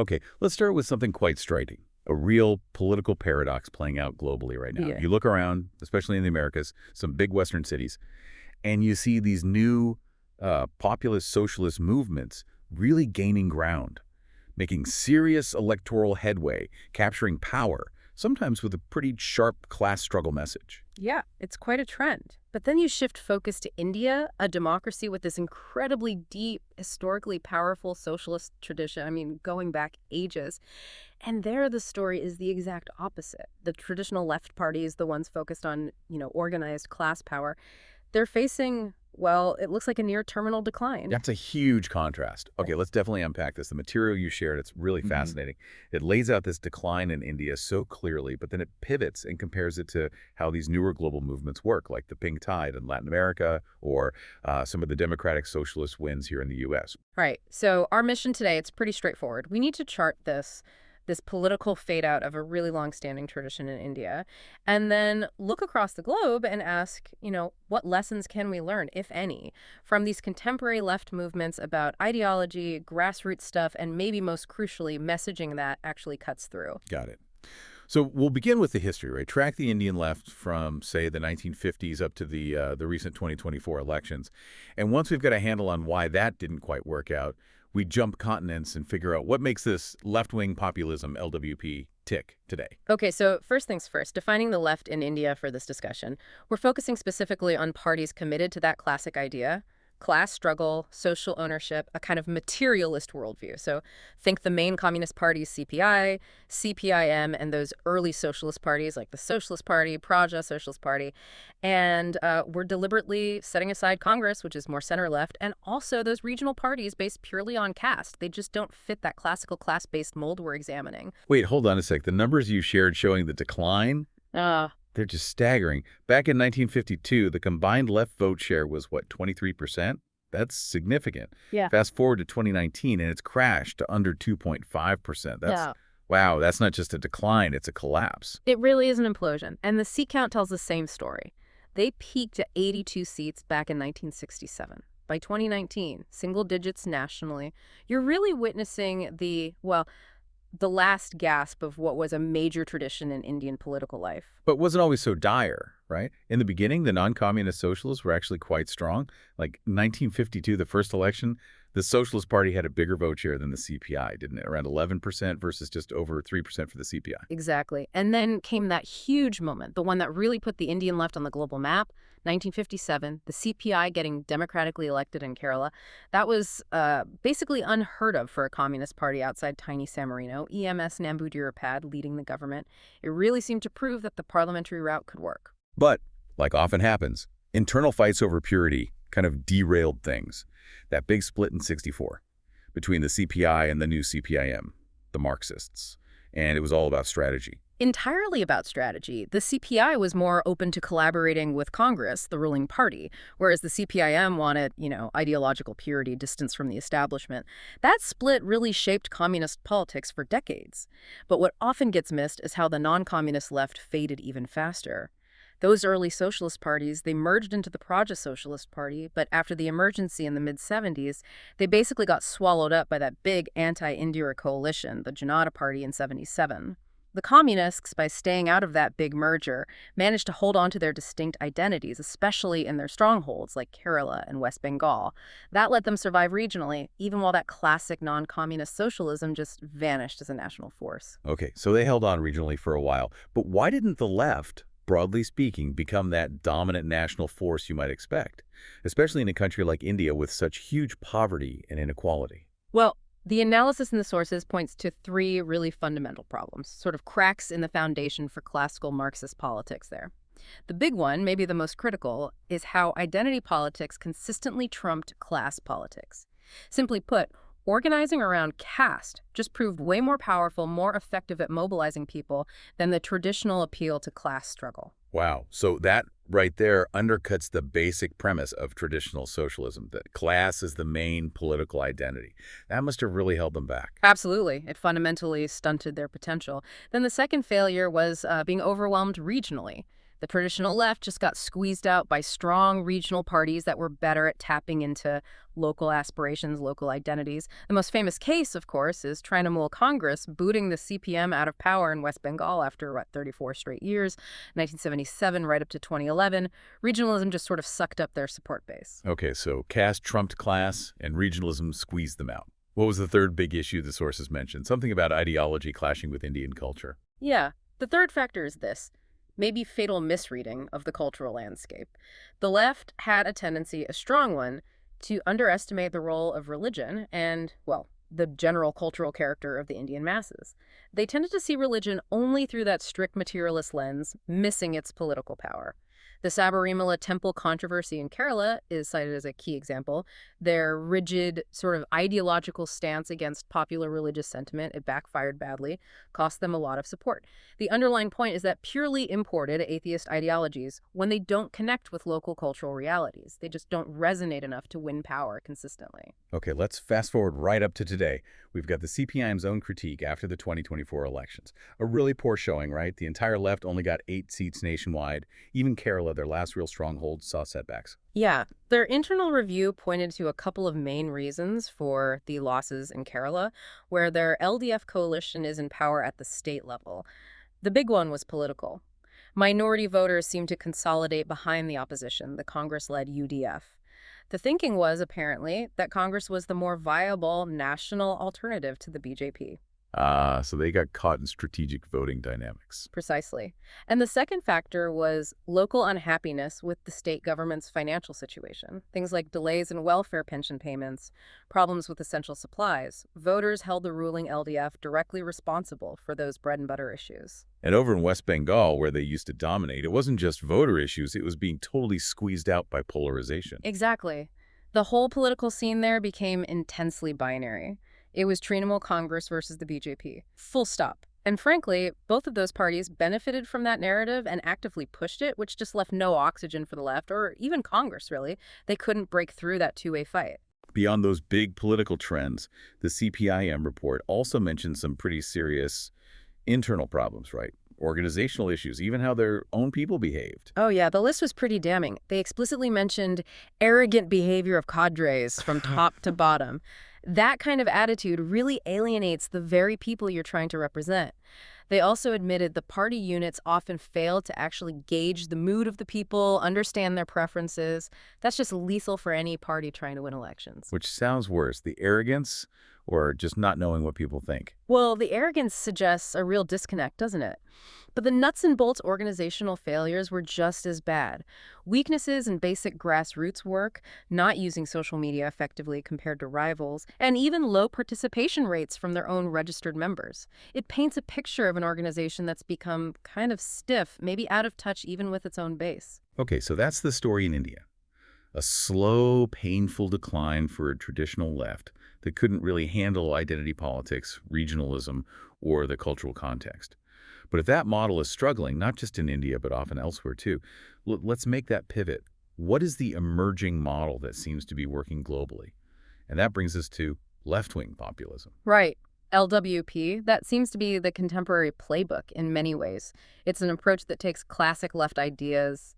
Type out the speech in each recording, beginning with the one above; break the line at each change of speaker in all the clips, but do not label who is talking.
Okay, let's start with something quite striking, a real political paradox playing out globally right now.
Yeah.
You look around, especially in the Americas, some big Western cities, and you see these new populist socialist movements really gaining ground, making serious electoral headway, capturing power, sometimes with a pretty sharp class struggle message.
Yeah, it's quite a trend. But then you shift focus to India, a democracy with this incredibly deep, historically powerful socialist tradition, I mean, going back ages. And there the story is the exact opposite. The traditional left parties, the ones focused on, organized class power, they're facing, well, it looks like a near terminal decline.
That's a huge contrast. Okay, let's definitely unpack this. The material you shared, it's really
Mhm.
fascinating. It lays out this decline in India so clearly, but then it pivots and compares it to how these newer global movements work, like the pink tide in Latin America or some of the democratic socialist wins here in the U.S.
Right. So our mission today, it's pretty straightforward. We need to chart this political fade out of a really long-standing tradition in India, and then look across the globe and ask, what lessons can we learn, if any, from these contemporary left movements about ideology, grassroots stuff, and maybe most crucially, messaging that actually cuts through.
Got it. So we'll begin with the history, right? Track the Indian left from, say, the 1950s up to the recent 2024 elections. And once we've got a handle on why that didn't quite work out, we jump continents and figure out what makes this left-wing populism, LWP, tick today.
Okay, so first things first, defining the left in India for this discussion. We're focusing specifically on parties committed to that classic idea: class struggle, social ownership, a kind of materialist worldview. So think the main communist parties, CPI, CPIM, and those early socialist parties like the Socialist Party, Praja Socialist Party. And we're deliberately setting aside Congress, which is more center-left, and also those regional parties based purely on caste. They just don't fit that classical class-based mold we're examining.
Wait, hold on a sec. The numbers you shared showing the decline,
Uh,
they're just staggering. Back in 1952, the combined left vote share was, what, 23%? That's significant.
yeah.
Fast forward to 2019, and it's crashed to under 2.5%. Wow, that's not just a decline, it's a collapse.
It really is an implosion, and the seat count tells the same story. They peaked at 82 seats back in 1967. By 2019, single digits nationally, you're really witnessing the last gasp of what was a major tradition in Indian political life.
But wasn't always so dire, right? In the beginning, the non-communist socialists were actually quite strong. Like 1952, the first election, the Socialist Party had a bigger vote share than the CPI, didn't it? Around 11% versus just over 3% for the CPI.
Exactly. And then came that huge moment, the one that really put the Indian left on the global map, 1957, the CPI getting democratically elected in Kerala. That was basically unheard of for a communist party outside tiny San Marino. EMS Namboodiripad leading the government. It really seemed to prove that the parliamentary route could work.
But, like often happens, internal fights over purity kind of derailed things. That big split in '64 between the CPI and the new CPIM, the Marxists. And it was all about strategy.
Entirely about strategy. The CPI was more open to collaborating with Congress, the ruling party, whereas the CPIM wanted, ideological purity, distance from the establishment. That split really shaped communist politics for decades. But what often gets missed is how the non-communist left faded even faster. Those early socialist parties, they merged into the Praja Socialist Party, but after the emergency in the mid-70s, they basically got swallowed up by that big anti-Indira coalition, the Janata Party in '77. The communists, by staying out of that big merger, managed to hold on to their distinct identities, especially in their strongholds like Kerala and West Bengal. That let them survive regionally, even while that classic non-communist socialism just vanished as a national force.
Okay, so they held on regionally for a while. But why didn't the left, broadly speaking, become that dominant national force you might expect, especially in a country like India with such huge poverty and inequality?
Well, the analysis in the sources points to three really fundamental problems, sort of cracks in the foundation for classical Marxist politics there. The big one, maybe the most critical, is how identity politics consistently trumped class politics. Simply put, organizing around caste just proved way more powerful, more effective at mobilizing people than the traditional appeal to class struggle.
Wow. So that right there undercuts the basic premise of traditional socialism, that class is the main political identity. That must have really held them back.
Absolutely. It fundamentally stunted their potential. Then the second failure was being overwhelmed regionally. The traditional left just got squeezed out by strong regional parties that were better at tapping into local aspirations, local identities. The most famous case, of course, is Trinamool Congress booting the CPM out of power in West Bengal after, 34 straight years, 1977 right up to 2011. Regionalism just sort of sucked up their support base.
Okay, so caste trumped class, and regionalism squeezed them out. What was the third big issue the sources mentioned? Something about ideology clashing with Indian culture.
Yeah, the third factor is this. Maybe fatal misreading of the cultural landscape. The left had a tendency, a strong one, to underestimate the role of religion and, well, the general cultural character of the Indian masses. They tended to see religion only through that strict materialist lens, missing its political power. The Sabarimala temple controversy in Kerala is cited as a key example. Their rigid, sort of ideological stance against popular religious sentiment, it backfired badly, cost them a lot of support. The underlying point is that purely imported atheist ideologies, when they don't connect with local cultural realities, they just don't resonate enough to win power consistently.
Okay, let's fast forward right up to today. We've got the CPIM's own critique after the 2024 elections. A really poor showing, right? The entire left only got 8 seats nationwide. Even Kerala, their last real stronghold, saw setbacks.
Yeah, their internal review pointed to a couple of main reasons for the losses in Kerala, where their LDF coalition is in power at the state level. The big one was political. Minority voters seemed to consolidate behind the opposition, the Congress-led UDF. The thinking was, apparently, that Congress was the more viable national alternative to the BJP.
So they got caught in strategic voting dynamics.
Precisely. And the second factor was local unhappiness with the state government's financial situation. Things like delays in welfare pension payments, problems with essential supplies. Voters held the ruling LDF directly responsible for those bread and butter issues.
And over in West Bengal, where they used to dominate, it wasn't just voter issues, it was being totally squeezed out by polarization.
Exactly. The whole political scene there became intensely binary. It was Trinamool Congress versus the BJP. Full stop. And frankly, both of those parties benefited from that narrative and actively pushed it, which just left no oxygen for the left, or even Congress, really. They couldn't break through that two-way fight.
Beyond those big political trends, the CPIM report also mentioned some pretty serious internal problems, right? Organizational issues, even how their own people behaved.
Oh yeah, the list was pretty damning. They explicitly mentioned arrogant behavior of cadres from top to bottom. That kind of attitude really alienates the very people you're trying to represent. They also admitted the party units often failed to actually gauge the mood of the people, understand their preferences. That's just lethal for any party trying to win elections.
Which sounds worse, the arrogance or just not knowing what people think?
Well, the arrogance suggests a real disconnect, doesn't it? But the nuts and bolts organizational failures were just as bad. Weaknesses in basic grassroots work, not using social media effectively compared to rivals, and even low participation rates from their own registered members. It paints a picture of an organization that's become kind of stiff, maybe out of touch even with its own base.
Okay, so that's the story in India. A slow, painful decline for a traditional left that couldn't really handle identity politics, regionalism, or the cultural context. But if that model is struggling, not just in India, but often elsewhere too, let's make that pivot. What is the emerging model that seems to be working globally? And that brings us to left-wing populism.
Right. LWP, that seems to be the contemporary playbook in many ways. It's an approach that takes classic left ideas,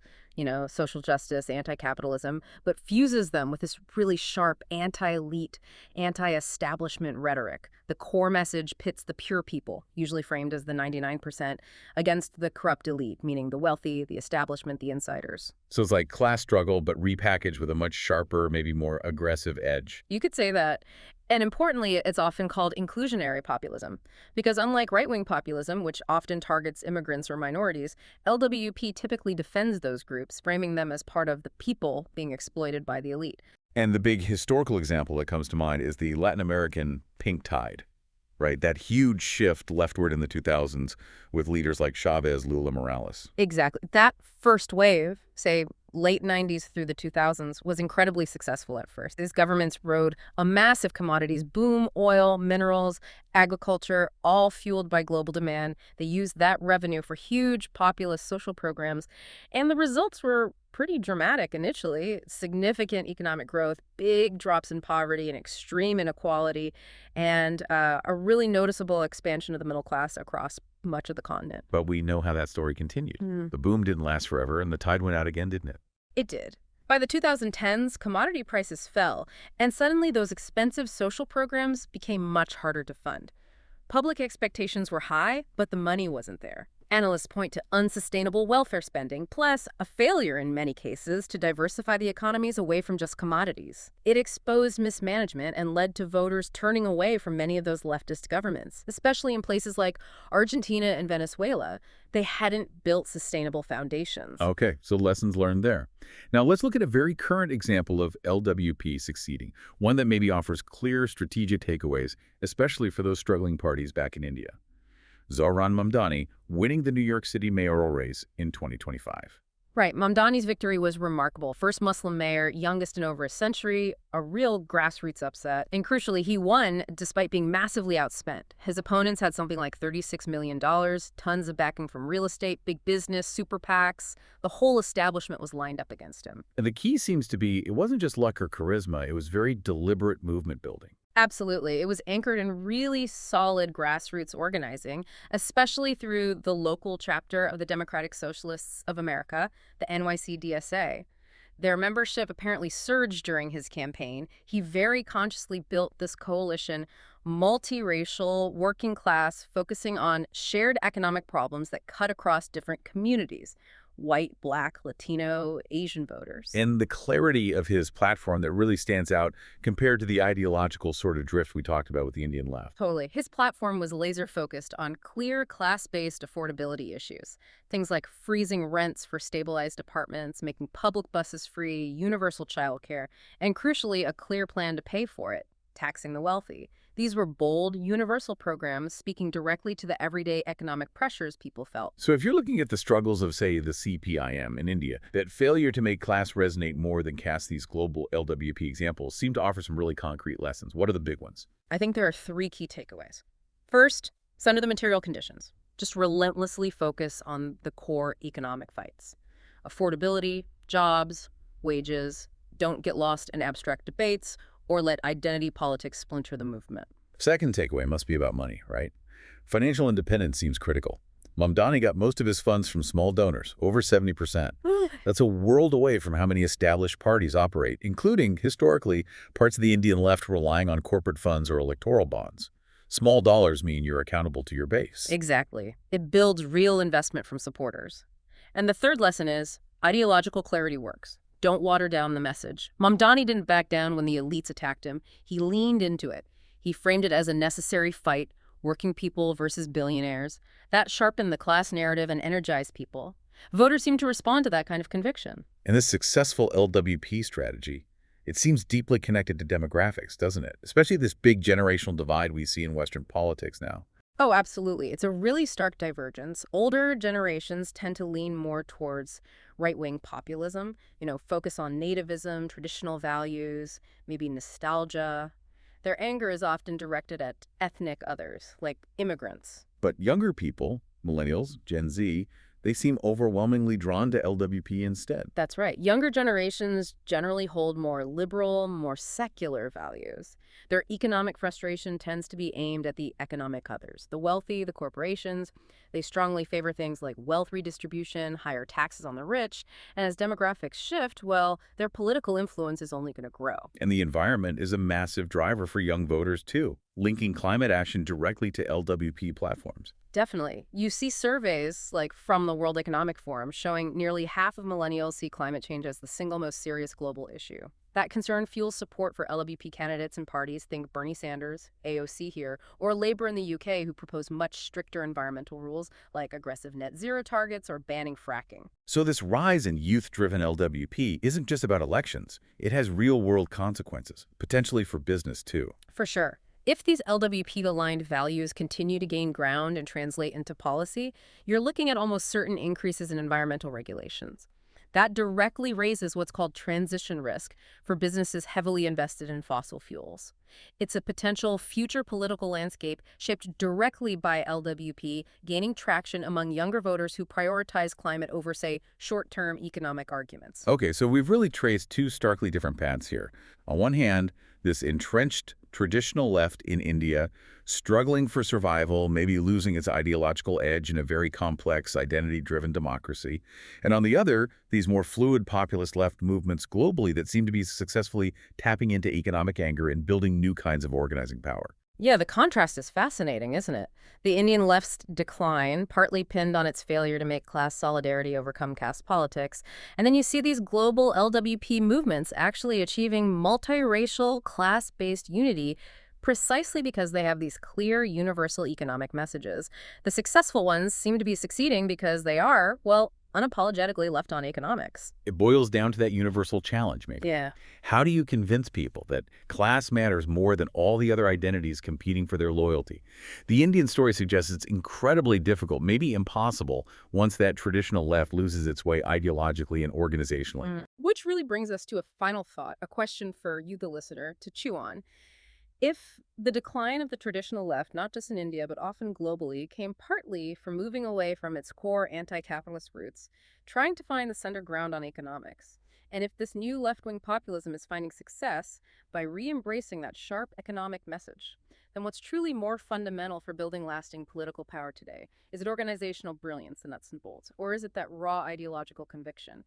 social justice, anti-capitalism, but fuses them with this really sharp anti-elite, anti-establishment rhetoric. The core message pits the pure people, usually framed as the 99%, against the corrupt elite, meaning the wealthy, the establishment, the insiders.
So it's like class struggle, but repackaged with a much sharper, maybe more aggressive edge.
You could say that. And importantly, it's often called inclusionary populism, because unlike right-wing populism, which often targets immigrants or minorities, LWP typically defends those groups, framing them as part of the people being exploited by the elite.
And the big historical example that comes to mind is the Latin American pink tide, right? That huge shift leftward in the 2000s with leaders like Chavez, Lula, Morales.
Exactly. That first wave, say late 90s through the 2000s, was incredibly successful at first. These governments rode a massive commodities boom, oil, minerals, agriculture, all fueled by global demand. They used that revenue for huge populist social programs, and the results were pretty dramatic initially. Significant economic growth, big drops in poverty and extreme inequality, and a really noticeable expansion of the middle class across much of the continent.
But we know how that story continued. The boom didn't last forever, and the tide went out again, didn't it?
It did. By the 2010s, commodity prices fell, and suddenly those expensive social programs became much harder to fund. Public expectations were high, but the money wasn't there. Analysts point to unsustainable welfare spending, plus a failure in many cases to diversify the economies away from just commodities. It exposed mismanagement and led to voters turning away from many of those leftist governments, especially in places like Argentina and Venezuela. They hadn't built sustainable foundations.
Okay, so lessons learned there. Now let's look at a very current example of LWP succeeding, one that maybe offers clear strategic takeaways, especially for those struggling parties back in India. Zohran Mamdani winning the New York City mayoral race in 2025.
Right, Mamdani's victory was remarkable. First Muslim mayor, youngest in over a century, a real grassroots upset. And crucially, he won despite being massively outspent. His opponents had something like $36 million, tons of backing from real estate, big business, super PACs. The whole establishment was lined up against him.
And the key seems to be it wasn't just luck or charisma, it was very deliberate movement building.
Absolutely. It was anchored in really solid grassroots organizing, especially through the local chapter of the Democratic Socialists of America, the NYC-DSA. Their membership apparently surged during his campaign. He very consciously built this coalition, multiracial, working class, focusing on shared economic problems that cut across different communities. White, Black, Latino, Asian voters.
And the clarity of his platform that really stands out compared to the ideological sort of drift we talked about with the Indian left.
Totally. His platform was laser-focused on clear class-based affordability issues. Things like freezing rents for stabilized apartments, making public buses free, universal childcare, and crucially, a clear plan to pay for it, taxing the wealthy. These were bold, universal programs speaking directly to the everyday economic pressures people felt.
So if you're looking at the struggles of, say, the CPIM in India, that failure to make class resonate more than cast these global LWP examples seem to offer some really concrete lessons. What are the big ones?
I think there are three key takeaways. First, center the material conditions. Just relentlessly focus on the core economic fights. Affordability, jobs, wages. Don't get lost in abstract debates or let identity politics splinter the movement.
Second takeaway must be about money, right? Financial independence seems critical. Mamdani got most of his funds from small donors, over 70%. That's a world away from how many established parties operate, including, historically, parts of the Indian left relying on corporate funds or electoral bonds. Small dollars mean you're accountable to your base.
Exactly. It builds real investment from supporters. And the third lesson is ideological clarity works. Don't water down the message. Mamdani didn't back down when the elites attacked him. He leaned into it. He framed it as a necessary fight, working people versus billionaires. That sharpened the class narrative and energized people. Voters seem to respond to that kind of conviction.
And this successful LWP strategy, it seems deeply connected to demographics, doesn't it? Especially this big generational divide we see in Western politics now.
Oh, absolutely. It's a really stark divergence. Older generations tend to lean more towards right-wing populism, focus on nativism, traditional values, maybe nostalgia. Their anger is often directed at ethnic others, like immigrants.
But younger people, millennials, Gen Z, they seem overwhelmingly drawn to LWP instead.
That's right. Younger generations generally hold more liberal, more secular values. Their economic frustration tends to be aimed at the economic others, the wealthy, the corporations. They strongly favor things like wealth redistribution, higher taxes on the rich, and as demographics shift, well, their political influence is only going to grow.
And the environment is a massive driver for young voters, too, linking climate action directly to LWP platforms.
Definitely. You see surveys like from the World Economic Forum showing nearly half of millennials see climate change as the single most serious global issue. That concern fuels support for LWP candidates and parties, think Bernie Sanders, AOC here, or Labour in the UK, who propose much stricter environmental rules like aggressive net zero targets or banning fracking.
So this rise in youth-driven LWP isn't just about elections. It has real-world consequences, potentially for business, too.
For sure. If these LWP-aligned values continue to gain ground and translate into policy, you're looking at almost certain increases in environmental regulations. That directly raises what's called transition risk for businesses heavily invested in fossil fuels. It's a potential future political landscape shaped directly by LWP, gaining traction among younger voters who prioritize climate over, say, short-term economic arguments.
Okay, so we've really traced two starkly different paths here. On one hand, this entrenched traditional left in India, struggling for survival, maybe losing its ideological edge in a very complex, identity-driven democracy. And on the other, these more fluid populist left movements globally that seem to be successfully tapping into economic anger and building new kinds of organizing power.
Yeah, the contrast is fascinating, isn't it? The Indian left's decline, partly pinned on its failure to make class solidarity overcome caste politics. And then you see these global LWP movements actually achieving multiracial, class-based unity precisely because they have these clear, universal economic messages. The successful ones seem to be succeeding because they are, well, unapologetically left on economics.
It boils down to that universal challenge, maybe.
Yeah.
How do you convince people that class matters more than all the other identities competing for their loyalty? The Indian story suggests it's incredibly difficult, maybe impossible, once that traditional left loses its way ideologically and organizationally.
Which really brings us to a final thought, a question for you, the listener, to chew on. If the decline of the traditional left, not just in India, but often globally, came partly from moving away from its core anti-capitalist roots, trying to find the center ground on economics, and if this new left-wing populism is finding success by re-embracing that sharp economic message, then what's truly more fundamental for building lasting political power today? Is it organizational brilliance, the nuts and bolts, or is it that raw ideological conviction?